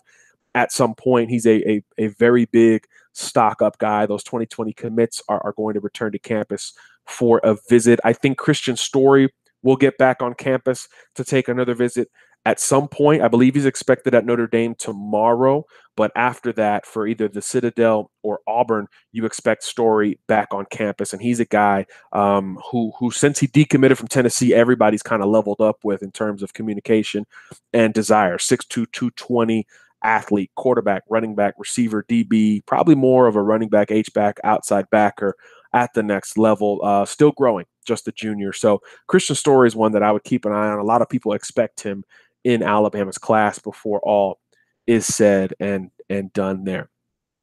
at some point? He's a very big stock-up guy. Those 2020 commits are going to return to campus for a visit. I think Christian Story will get back on campus to take another visit at some point. I believe he's expected at Notre Dame tomorrow, but after that, for either the Citadel or Auburn, you expect Story back on campus. And he's a guy who, since he decommitted from Tennessee, everybody's kind of leveled up with in terms of communication and desire. 6'2", 220 athlete, quarterback, running back, receiver, DB, probably more of a running back, H-back, outside backer at the next level, still growing, just a junior. So Christian Story is one that I would keep an eye on. A lot of people expect him in Alabama's class before all is said and done there.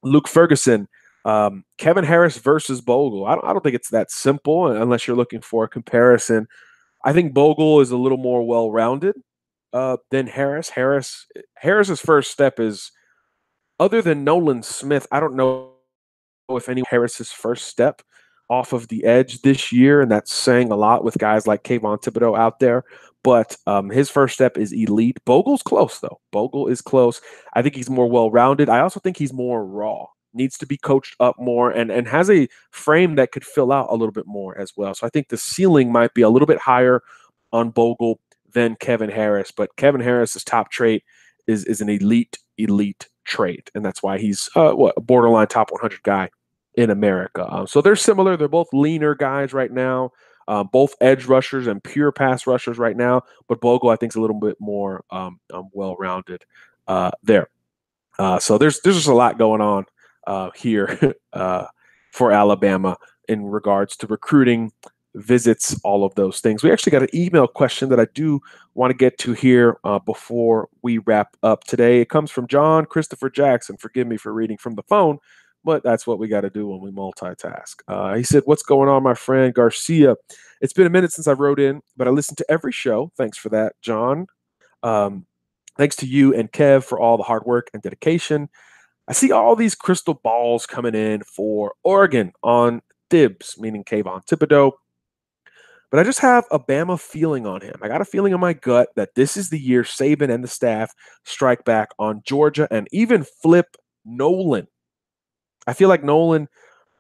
Luke Ferguson, Kevin Harris versus Bogle. I don't think it's that simple unless you're looking for a comparison. I think Bogle is a little more well-rounded than Harris. Harris's first step is, other than Nolan Smith, I don't know if any Harris's first step off of the edge this year, and that's saying a lot with guys like Kayvon Thibodeau out there. But his first step is elite. Bogle's close, though. Bogle is close. I think he's more well-rounded. I also think he's more raw, needs to be coached up more, and has a frame that could fill out a little bit more as well. So I think the ceiling might be a little bit higher on Bogle than Kevin Harris. But Kevin Harris's top trait is an elite trait, and that's why he's a borderline top 100 guy in America. So they're similar. They're both leaner guys right now. Both edge rushers and pure pass rushers right now, but Bogle I think is a little bit more well-rounded there. So there's just a lot going on here for Alabama in regards to recruiting, visits, all of those things. We actually got an email question that I do want to get to here before we wrap up today. It comes from John Christopher Jackson. Forgive me for reading from the phone, but that's what we got to do when we multitask. He said, "What's going on, my friend Garcia? It's been a minute since I wrote in, but I listened to every show." Thanks for that, John. Thanks to you and Kev for all the hard work and dedication. I see all these crystal balls coming in for Oregon on Thibs, meaning Kayvon Thibodeau. But I just have a Bama feeling on him. I got a feeling in my gut that this is the year Saban and the staff strike back on Georgia and even flip Nolan. I feel like Nolan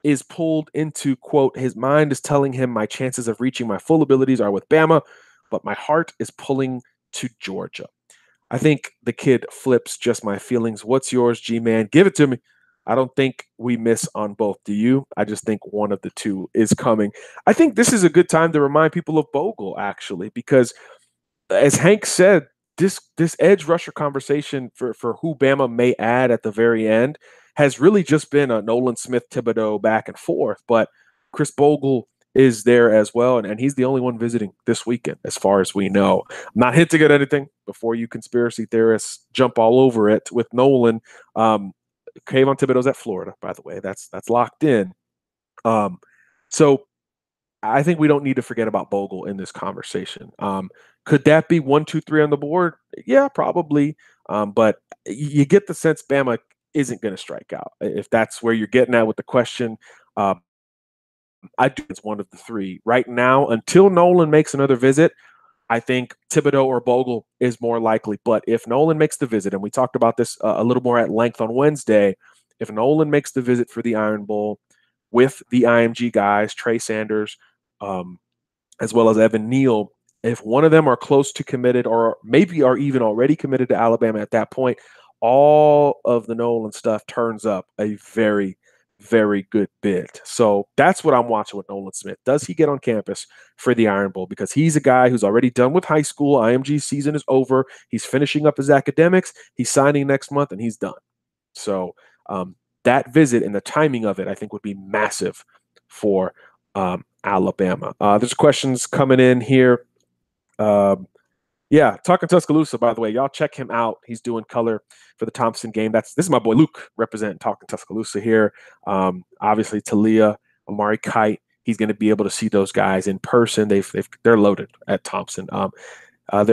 is pulled into, quote, his mind is telling him my chances of reaching my full abilities are with Bama, but my heart is pulling to Georgia. I think the kid flips just my feelings. What's yours, G Man? Give it to me. I don't think we miss on both. Do you? I just think one of the two is coming. I think this is a good time to remind people of Bogle, actually, because as Hank said, this edge rusher conversation for who Bama may add at the very end has really just been a Nolan Smith Thibodeau back and forth. But Chris Bogle is there as well, and he's the only one visiting this weekend, as far as we know. I'm not hinting at anything before you conspiracy theorists jump all over it with Nolan. Kayvon Thibodeau's at Florida, by the way. That's locked in. So I think we don't need to forget about Bogle in this conversation. Could that be 1, 2, 3 on the board? Yeah, probably. But you get the sense Bama isn't going to strike out. If that's where you're getting at with the question, I do it's one of the three right now. Until Nolan makes another visit, I think Thibodeau or Bogle is more likely. But if Nolan makes the visit, and we talked about this a little more at length on Wednesday, if Nolan makes the visit for the Iron Bowl with the IMG guys, Trey Sanders, as well as Evan Neal, if one of them are close to committed or maybe are even already committed to Alabama at that point, all of the Nolan stuff turns up a very, very good bit. So that's what I'm watching with Nolan Smith. Does he get on campus for the Iron Bowl? Because he's a guy who's already done with high school. IMG season is over. He's finishing up his academics. He's signing next month, and he's done. So that visit and the timing of it, I think, would be massive for Alabama. There's questions coming in here. Yeah, talking Tuscaloosa, by the way, y'all check him out. He's doing color for the Thompson game. This is my boy Luke representing Talking Tuscaloosa here. Obviously, Talia, Amari Kite, he's going to be able to see those guys in person. They're loaded at Thompson.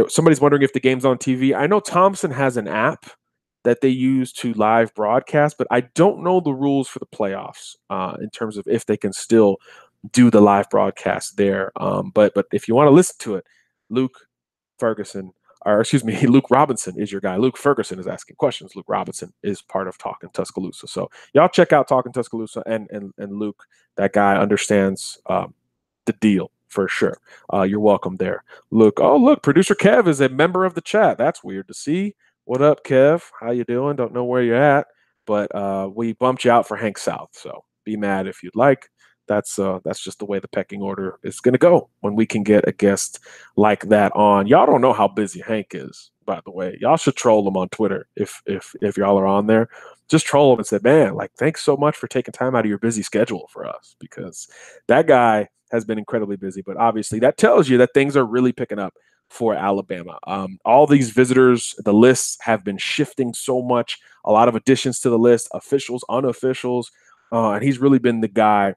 Somebody's wondering if the game's on TV. I know Thompson has an app that they use to live broadcast, but I don't know the rules for the playoffs in terms of if they can still do the live broadcast there. But if you want to listen to it, Luke Robinson is your guy. Luke Ferguson is asking questions. Luke Robinson is part of Talking Tuscaloosa. So y'all check out Talking Tuscaloosa, and Luke, that guy understands the deal for sure. You're welcome there. Look, producer Kev is a member of the chat. That's weird to see. What up, Kev? How you doing? Don't know where you're at, but we bumped you out for Hank South. So be mad if you'd like. That's just the way the pecking order is going to go when we can get a guest like that on. Y'all don't know how busy Hank is, by the way. Y'all should troll him on Twitter if y'all are on there. Just troll him and say, man, like, thanks so much for taking time out of your busy schedule for us, because that guy has been incredibly busy. But obviously that tells you that things are really picking up for Alabama. All these visitors, the lists have been shifting so much, a lot of additions to the list, officials, unofficials, and he's really been the guy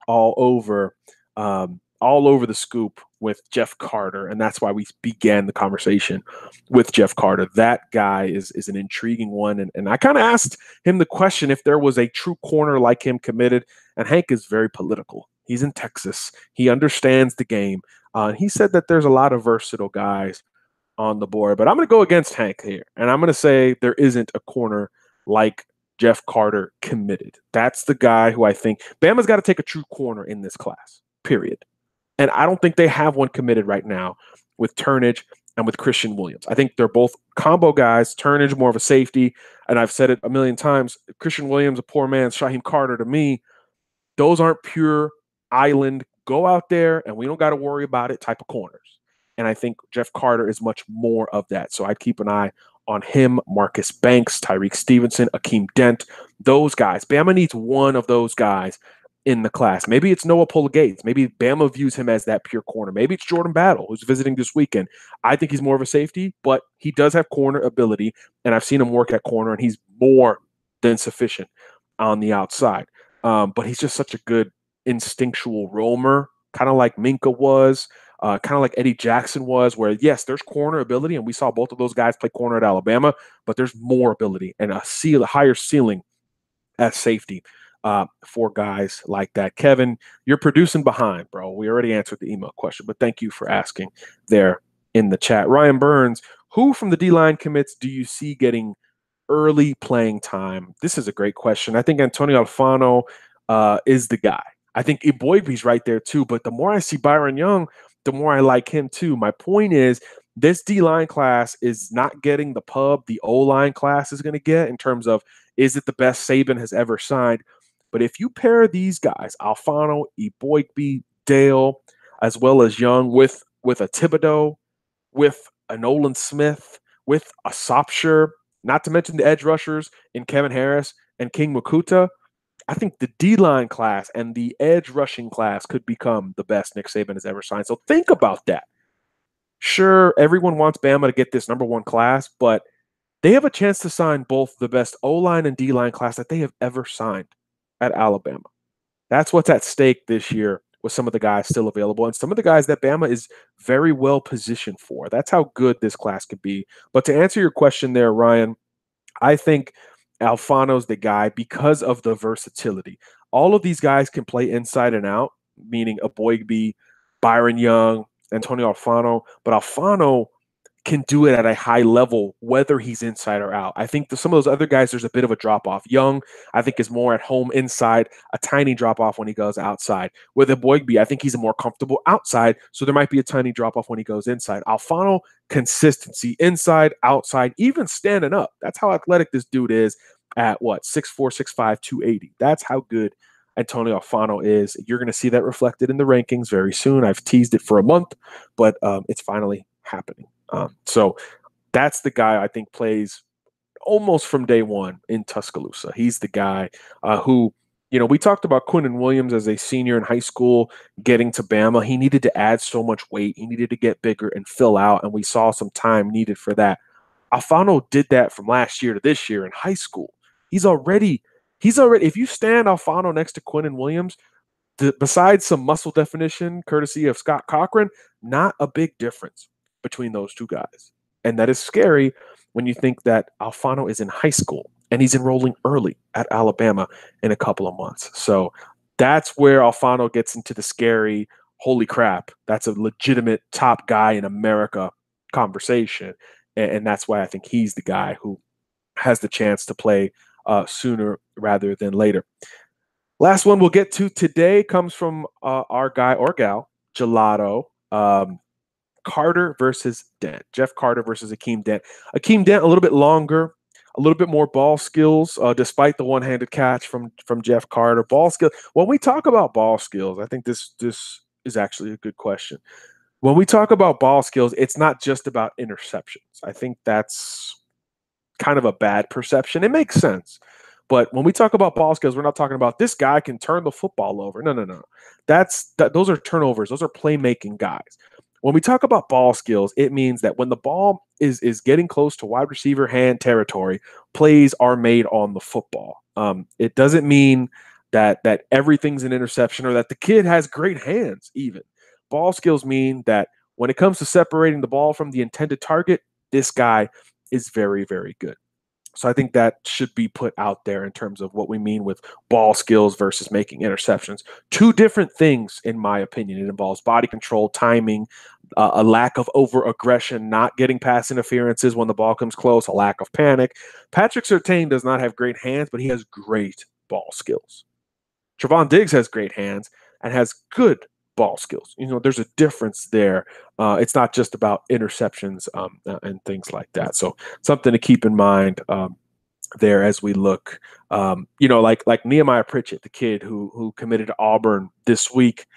all over the scoop with Jeff Carter, and that's why we began the conversation with Jeff Carter. That guy is an intriguing one, and I kind of asked him the question if there was a true corner like him committed, and Hank is very political. He's in Texas. He understands the game. He said that there's a lot of versatile guys on the board, but I'm going to go against Hank here, and I'm going to say there isn't a corner like Jeff Carter committed. That's the guy who I think Bama's got to take a true corner in this class, period. And I don't think they have one committed right now with Turnage and with Christian Williams. I think they're both combo guys. Turnage more of a safety, and I've said it a million times. Christian Williams, a poor man's Shaheem Carter to me. Those aren't pure island, go out there and we don't got to worry about it type of corners. And I think Jeff Carter is much more of that. So I'd keep an eye on him, Marcus Banks, Tyreek Stevenson, Akeem Dent, those guys. Bama needs one of those guys in the class. Maybe it's Noah Pola-Gates. Maybe Bama views him as that pure corner. Maybe it's Jordan Battle, who's visiting this weekend. I think he's more of a safety, but he does have corner ability, and I've seen him work at corner, and he's more than sufficient on the outside. But he's just such a good instinctual roamer, kind of like Minka was, kind of like Eddie Jackson was, where, yes, there's corner ability, and we saw both of those guys play corner at Alabama, but there's more ability and a higher ceiling at safety for guys like that. Kevin, you're producing behind, bro. We already answered the email question, but thank you for asking there in the chat. Ryan Burns, who from the D-line commits do you see getting early playing time? This is a great question. I think Antonio Alfano is the guy. I think Iboigbe's right there too, but the more I see Byron Young, the more I like him too. My point is, this D-line class is not getting the pub the O-line class is going to get in terms of, is it the best Saban has ever signed? But if you pair these guys, Alfano, Iboigbe, Dale, as well as Young, with a Thibodeau, with a Nolan Smith, with a Sopsher, not to mention the edge rushers in Kevin Harris and King Makuta, I think the D-line class and the edge rushing class could become the best Nick Saban has ever signed. So think about that. Sure, everyone wants Bama to get this number one class, but they have a chance to sign both the best O-line and D-line class that they have ever signed at Alabama. That's what's at stake this year with some of the guys still available and some of the guys that Bama is very well positioned for. That's how good this class could be. But to answer your question there, Ryan, I think Alfano's the guy because of the versatility. All of these guys can play inside and out, meaning Aboigbe, Byron Young, Antonio Alfano, but Alfano can do it at a high level, whether he's inside or out. I think some of those other guys, there's a bit of a drop off. Young, I think, is more at home inside, a tiny drop off when he goes outside. With Aboigbe, I think he's more comfortable outside, so there might be a tiny drop off when he goes inside. Alfano, consistency inside, outside, even standing up. That's how athletic this dude is at what, 6'4, 6'5, 280. That's how good Antonio Alfano is. You're going to see that reflected in the rankings very soon. I've teased it for a month, but it's finally happening. So that's the guy I think plays almost from day one in Tuscaloosa. He's the guy who, we talked about Quinnen Williams as a senior in high school getting to Bama. He needed to add so much weight. He needed to get bigger and fill out, and we saw some time needed for that. Alfano did that from last year to this year in high school. He's already, if you stand Alfano next to Quinnen Williams, besides some muscle definition, courtesy of Scott Cochran, not a big difference between those two guys. And that is scary when you think that Alfano is in high school and he's enrolling early at Alabama in a couple of months. So that's where Alfano gets into the scary, holy crap, that's a legitimate top guy in America conversation. And that's why I think he's the guy who has the chance to play sooner rather than later. Last one we'll get to today comes from our guy or gal, Gelato. Carter versus Dent. Jeff Carter versus Akeem Dent. Akeem Dent a little bit longer, a little bit more ball skills, despite the one-handed catch from Jeff Carter. Ball skill. When we talk about ball skills, I think this is actually a good question. When we talk about ball skills, it's not just about interceptions. I think that's kind of a bad perception. It makes sense. But when we talk about ball skills, we're not talking about this guy can turn the football over. No. Those are turnovers. Those are playmaking guys. When we talk about ball skills, it means that when the ball is getting close to wide receiver hand territory, plays are made on the football. It doesn't mean that everything's an interception or that the kid has great hands even. Ball skills mean that when it comes to separating the ball from the intended target, this guy is very, very good. So I think that should be put out there in terms of what we mean with ball skills versus making interceptions. Two different things, in my opinion. It involves body control, timing, a lack of over-aggression, not getting pass interferences when the ball comes close, a lack of panic. Patrick Surtain does not have great hands, but he has great ball skills. Trevon Diggs has great hands and has good ball skills. There's a difference there. It's not just about interceptions and things like that. So something to keep in mind there as we look. Like Nehemiah Pritchett, the kid who committed to Auburn this week,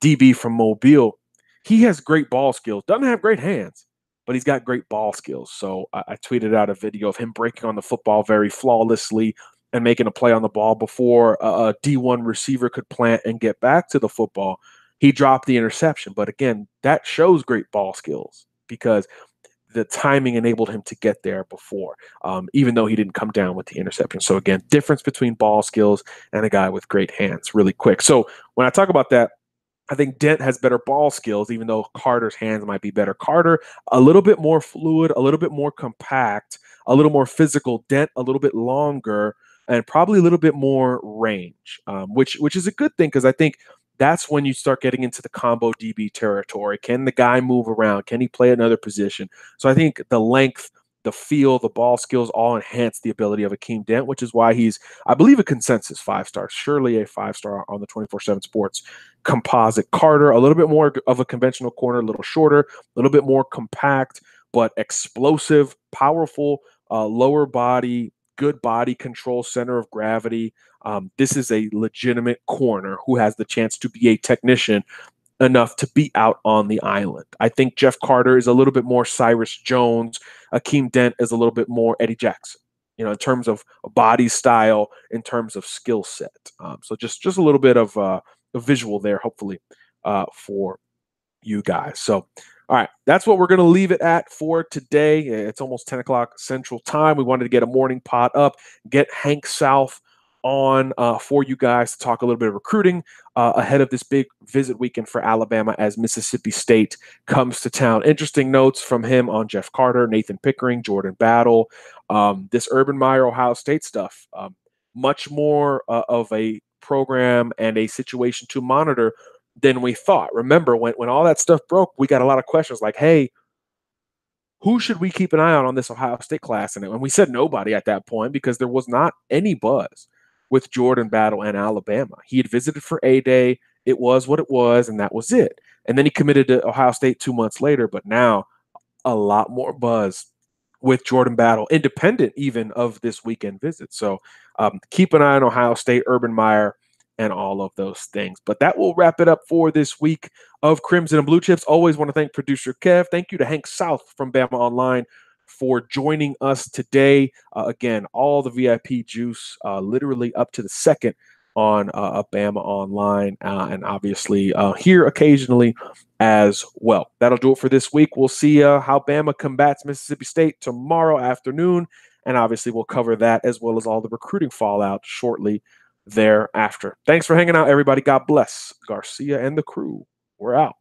DB from Mobile. He has great ball skills. Doesn't have great hands, but he's got great ball skills. So I tweeted out a video of him breaking on the football very flawlessly and making a play on the ball before a D1 receiver could plant and get back to the football. He dropped the interception. But again, that shows great ball skills because the timing enabled him to get there before, even though he didn't come down with the interception. So again, difference between ball skills and a guy with great hands really quick. So when I talk about that, I think Dent has better ball skills, even though Carter's hands might be better. Carter, a little bit more fluid, a little bit more compact, a little more physical. Dent, a little bit longer, and probably a little bit more range, which is a good thing because I think that's when you start getting into the combo DB territory. Can the guy move around? Can he play another position? So I think the length the feel, the ball skills all enhance the ability of Akeem Dent, which is why he's, I believe, a consensus 5-star, surely a 5-star on the 24/7 Sports composite. Carter, a little bit more of a conventional corner, a little shorter, a little bit more compact, but explosive, powerful, lower body, good body control, center of gravity. This is a legitimate corner who has the chance to be a technician enough to be out on the island. I think Jeff Carter is a little bit more Cyrus Jones. Akeem Dent is a little bit more Eddie Jackson, in terms of body style, in terms of skill set. So just a little bit of a visual there, hopefully, for you guys. So, all right, that's what we're going to leave it at for today. It's almost 10 o'clock Central Time. We wanted to get a morning pod up, get Hank South on for you guys to talk a little bit of recruiting ahead of this big visit weekend for Alabama as Mississippi State comes to town. Interesting notes from him on Jeff Carter, Nathan Pickering, Jordan Battle, this Urban Meyer Ohio State stuff. Much more of a program and a situation to monitor than we thought. Remember, when all that stuff broke, we got a lot of questions like, hey, who should we keep an eye on this Ohio State class? And we said nobody at that point because there was not any buzz with Jordan Battle and Alabama. He had visited for A-Day. It was what it was, and that was it. And then he committed to Ohio State 2 months later, but now a lot more buzz with Jordan Battle, independent even of this weekend visit. So keep an eye on Ohio State, Urban Meyer, and all of those things. But that will wrap it up for this week of Crimson and Blue Chips. Always want to thank producer Kev. Thank you to Hank South from Bama Online for joining us today. Again, all the VIP juice literally up to the second on Bama Online and obviously here occasionally as well. That'll do it for this week. We'll see how Bama combats Mississippi State tomorrow afternoon. And obviously we'll cover that as well as all the recruiting fallout shortly thereafter. Thanks for hanging out, everybody. God bless Garcia and the crew. We're out.